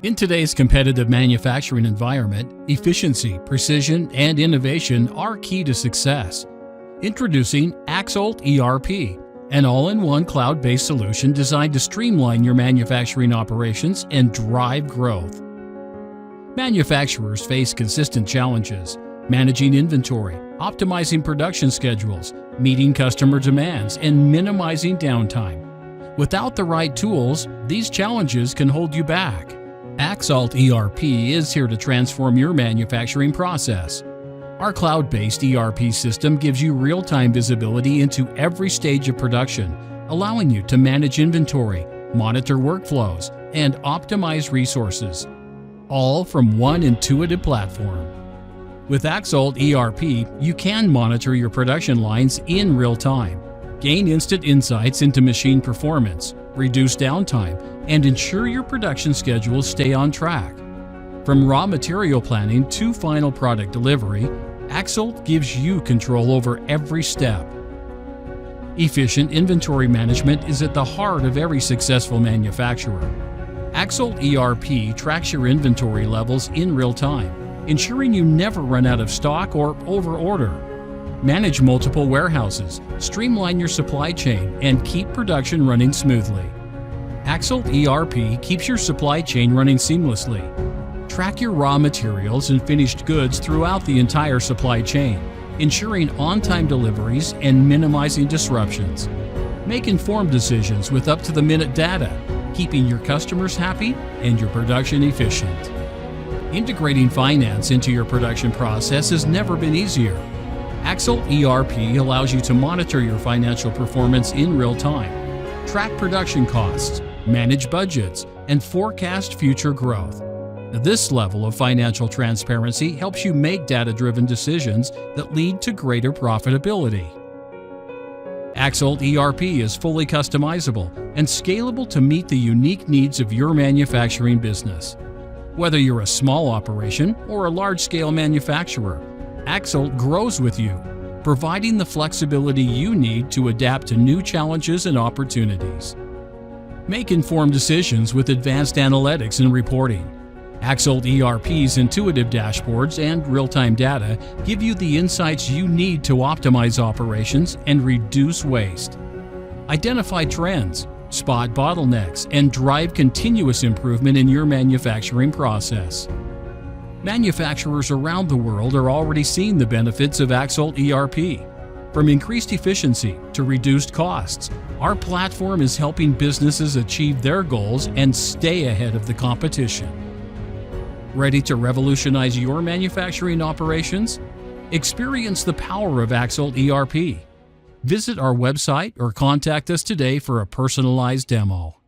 In today's competitive manufacturing environment, efficiency, precision, and innovation are key to success. Introducing Axolt ERP, an all-in-one cloud-based solution designed to streamline your manufacturing operations and drive growth. Manufacturers face consistent challenges: managing inventory, optimizing production schedules, meeting customer demands, and minimizing downtime. Without the right tools, these challenges can hold you back. Axolt ERP is here to transform your manufacturing process. Our cloud-based ERP system gives you real-time visibility into every stage of production, allowing you to manage inventory, monitor workflows, and optimize resources, all from one intuitive platform. With Axolt ERP, you can monitor your production lines in real time, gain instant insights into machine performance, reduce downtime, and ensure your production schedules stay on track. From raw material planning to final product delivery, Axolt gives you control over every step. Efficient inventory management is at the heart of every successful manufacturer. Axolt ERP tracks your inventory levels in real time, ensuring you never run out of stock or overorder. Manage multiple warehouses, streamline your supply chain, and keep production running smoothly. Axolt ERP keeps your supply chain running seamlessly. Track your raw materials and finished goods throughout the entire supply chain, ensuring on-time deliveries and minimizing disruptions. Make informed decisions with up-to-the-minute data, keeping your customers happy and your production efficient. Integrating finance into your production process has never been easier. Axolt ERP allows you to monitor your financial performance in real time, track production costs, manage budgets, and forecast future growth. Now, this level of financial transparency helps you make data-driven decisions that lead to greater profitability. Axolt ERP is fully customizable and scalable to meet the unique needs of your manufacturing business. Whether you're a small operation or a large-scale manufacturer, Axolt grows with you, providing the flexibility you need to adapt to new challenges and opportunities. Make informed decisions with advanced analytics and reporting. Axolt ERP's intuitive dashboards and real-time data give you the insights you need to optimize operations and reduce waste. Identify trends, spot bottlenecks, and drive continuous improvement in your manufacturing process. Manufacturers around the world are already seeing the benefits of Axolt ERP. From increased efficiency to reduced costs, our platform is helping businesses achieve their goals and stay ahead of the competition. Ready to revolutionize your manufacturing operations? Experience the power of Axolt ERP. Visit our website or contact us today for a personalized demo.